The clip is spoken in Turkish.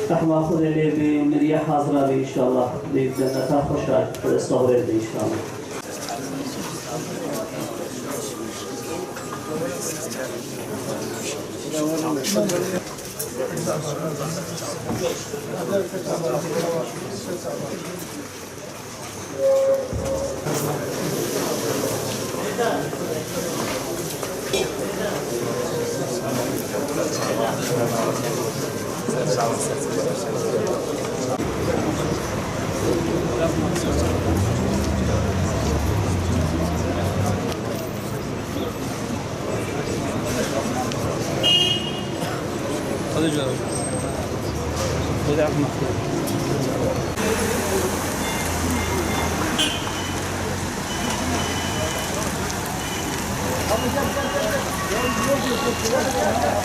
Rahmatlı Veli Mirye hazır abi inşallah. Büyüklerine ta hoş geldin. Restore verdi inşallah. Hadi canım. Hadi yapma. Gel.